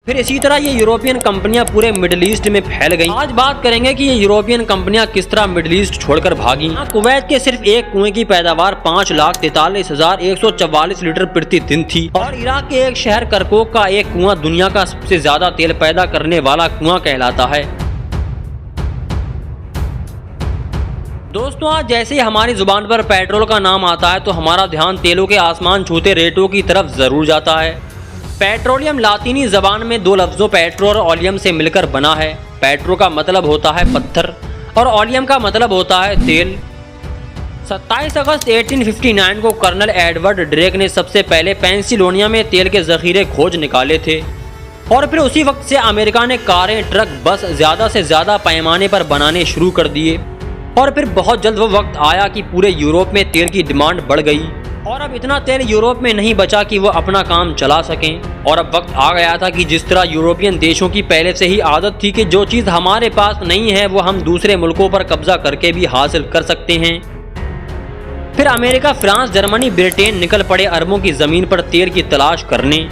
फिर इसी तरह ये यूरोपियन कंपनियां पूरे मिडिल ईस्ट में फैल गईं। आज बात करेंगे कि ये यूरोपियन कंपनियां किस तरह मिडिल ईस्ट छोड़कर भागी। कुवैत के सिर्फ एक कुएं की पैदावार 5,43,144 लीटर प्रति दिन थी और इराक के एक शहर करकुक का एक कुआं दुनिया का सबसे ज्यादा तेल पैदा करने वाला कुआं कहलाता है। दोस्तों, आज जैसे ही हमारी जुबान पर पेट्रोल का नाम आता है तो हमारा ध्यान तेलों के आसमान छूते रेटों की तरफ जरूर जाता है। पेट्रोलियम लातीनी जबान में दो लफ्जों पेट्रो और ओलियम से मिलकर बना है। पेट्रो का मतलब होता है पत्थर और ओलियम का मतलब होता है तेल। 27 अगस्त 1859 को कर्नल एडवर्ड ड्रेक ने सबसे पहले पेंसिल्वेनिया में तेल के जखीरे खोज निकाले थे और फिर उसी वक्त से अमेरिका ने कारें, ट्रक, बस ज़्यादा से ज़्यादा पैमाने पर बनाने शुरू कर दिए और फिर बहुत जल्द वो वक्त आया कि पूरे यूरोप में तेल की डिमांड बढ़ गई और अब इतना तेल यूरोप में नहीं बचा कि वो अपना काम चला सकें। और अब वक्त आ गया था कि जिस तरह यूरोपियन देशों की पहले से ही आदत थी कि जो चीज़ हमारे पास नहीं है वो हम दूसरे मुल्कों पर कब्जा करके भी हासिल कर सकते हैं। फिर अमेरिका, फ्रांस, जर्मनी, ब्रिटेन निकल पड़े अरबों की ज़मीन पर तेल की तलाश करने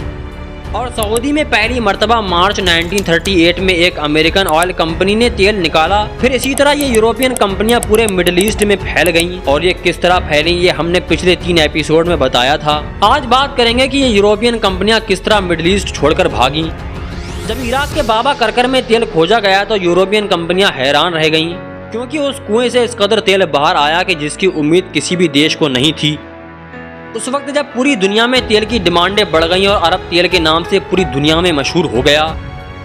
और सऊदी में पहली मर्तबा मार्च 1938 में एक अमेरिकन ऑयल कंपनी ने तेल निकाला। फिर इसी तरह ये यूरोपियन कंपनियां पूरे मिडिल ईस्ट में फैल गईं और ये किस तरह फैली ये हमने पिछले 3 एपिसोड में बताया था। आज बात करेंगे कि ये यूरोपियन कंपनियां किस तरह मिडिल ईस्ट छोड़कर भागी। जब इराक के बाबा करकर में तेल खोजा गया तो यूरोपियन कंपनियां हैरान रह गईं क्योंकि उस कुएं से इस कदर तेल बाहर आया कि जिसकी उम्मीद किसी भी देश को नहीं थी। उस वक्त जब पूरी दुनिया में तेल की डिमांडें बढ़ गईं और अरब तेल के नाम से पूरी दुनिया में मशहूर हो गया।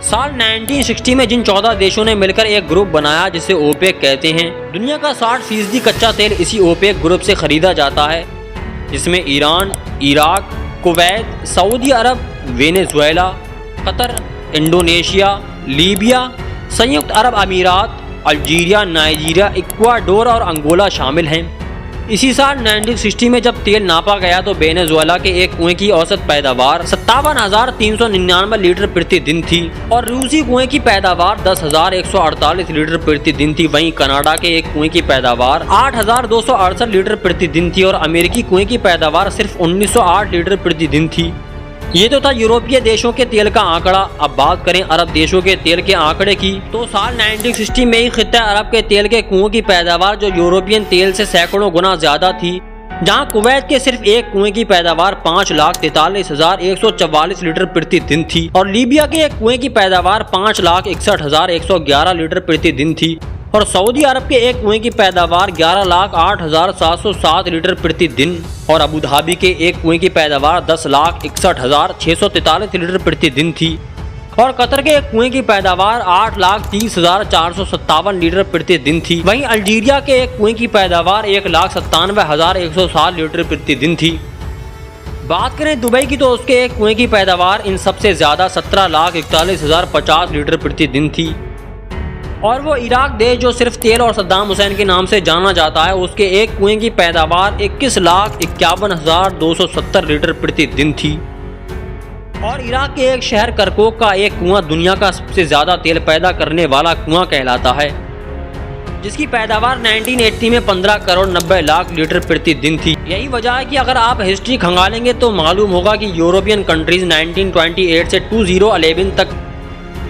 साल 1960 में जिन 14 देशों ने मिलकर एक ग्रुप बनाया जिसे ओपेक कहते हैं, दुनिया का 60% कच्चा तेल इसी ओपेक ग्रुप से खरीदा जाता है, जिसमें ईरान, इराक, कुवैत, सऊदी अरब, वेनेजुएला, कतर, इंडोनेशिया, लीबिया, संयुक्त अरब अमीरात, अल्जीरिया, नाइजीरिया, इक्वाडोर और अंगोला शामिल हैं। इसी साल 1960 में जब तेल नापा गया तो वेनेजुएला के एक कुएं की औसत पैदावार 57,399 लीटर प्रति दिन थी और रूसी कुएं की पैदावार 10,148 लीटर प्रति दिन थी। वहीं कनाडा के एक कुएं की पैदावार 8,268 लीटर प्रति दिन थी और अमेरिकी कुएं की पैदावार सिर्फ 1,908 लीटर प्रति दिन थी। ये तो था यूरोपीय देशों के तेल का आंकड़ा। अब बात करें अरब देशों के तेल के आंकड़े की तो साल 1960 में ही खित्ता अरब के तेल के कुओं की पैदावार जो यूरोपियन तेल से सैकड़ों गुना ज्यादा थी, जहां कुवैत के सिर्फ एक कुएं की पैदावार 5,43,144 लीटर प्रति दिन थी और लीबिया के एक कुएं की पैदावार 5,61,111 लीटर प्रति दिन थी और सऊदी अरब के एक कुएं की पैदावार 11,08,707 लीटर प्रति दिन और अबू धाबी के एक कुएं की पैदावार 10,61,643 लीटर प्रति दिन थी और कतर के एक कुएं की पैदावार 8,30,457 लीटर प्रति दिन थी। वहीं अल्जीरिया के एक कुएं की पैदावार 1,97,160 लीटर प्रति दिन थी। बात करें दुबई की तो उसके एक कुएं की पैदावार इन सबसे ज्यादा 17,41,050 लीटर प्रति दिन थी और वो इराक देश जो सिर्फ तेल और सद्दाम हुसैन के नाम से जाना जाता है, उसके एक कुएं की पैदावार 21,51,270 लीटर प्रति दिन थी और इराक के एक शहर करकुक का एक कुआं दुनिया का सबसे ज़्यादा तेल पैदा करने वाला कुआं कहलाता है, जिसकी पैदावार 1980 में 15 करोड़ 90 लाख लीटर प्रति दिन थी। यही वजह है कि अगर आप हिस्ट्री खंगालेंगे तो मालूम होगा कि यूरोपियन कंट्रीज 1928 से 2011 तक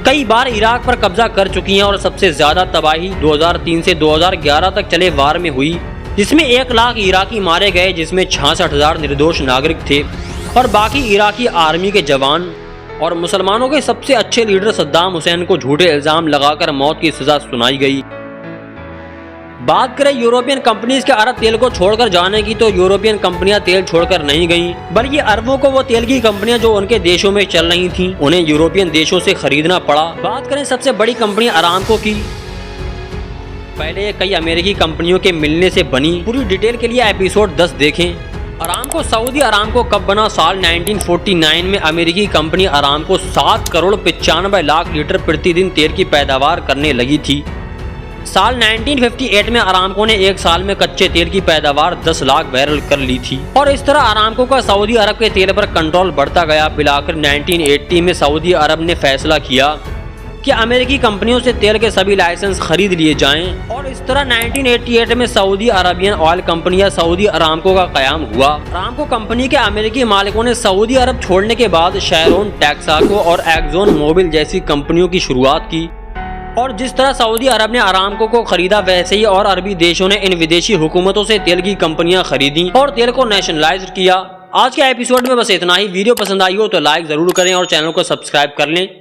कई बार इराक पर कब्जा कर चुकी हैं और सबसे ज्यादा तबाही 2003 से 2011 तक चले वार में हुई, जिसमें 1 लाख इराकी मारे गए, जिसमें 66,000 निर्दोष नागरिक थे और बाकी इराकी आर्मी के जवान। और मुसलमानों के सबसे अच्छे लीडर सद्दाम हुसैन को झूठे इल्जाम लगाकर मौत की सजा सुनाई गई। बात करें यूरोपियन कंपनीज के अरब तेल को छोड़कर जाने की तो यूरोपियन कंपनियां तेल छोड़कर नहीं गईं, बल्कि अरबों को वो तेल की कंपनियां जो उनके देशों में चल रही थीं उन्हें यूरोपियन देशों से खरीदना पड़ा। बात करें सबसे बड़ी कंपनी अरामको की, पहले ये कई अमेरिकी कंपनियों के मिलने से बनी। पूरी डिटेल के लिए एपिसोड 10 देखें। अरामको सऊदी अरामको कब बना? साल 1949 में अमेरिकी company Aramco 7 crore 95 lakh litre प्रतिदिन तेल की पैदावार करने लगी थी। साल 1958 में अरामको ने एक साल में कच्चे तेल की पैदावार 10 लाख बैरल कर ली थी और इस तरह अरामको का सऊदी अरब के तेल पर कंट्रोल बढ़ता गया। पिलाकर 1980 में सऊदी अरब ने फैसला किया कि अमेरिकी कंपनियों से तेल के सभी लाइसेंस खरीद लिए जाएं और इस तरह 1988 में सऊदी अरबियन ऑयल कंपनी या सऊदी अरामको का कयाम हुआ। अरामको कंपनी के अमेरिकी मालिकों ने सऊदी अरब छोड़ने के बाद शेरोन, टेक्साको और एक्सोन मोबिल जैसी कंपनियों की शुरुआत की। और जिस तरह सऊदी अरब ने अरामको को खरीदा, वैसे ही और अरबी देशों ने इन विदेशी हुकूमतों से तेल की कंपनियां खरीदी और तेल को नेशनलाइज किया। आज के एपिसोड में बस इतना ही। वीडियो पसंद आई हो तो लाइक जरूर करें और चैनल को सब्सक्राइब कर लें।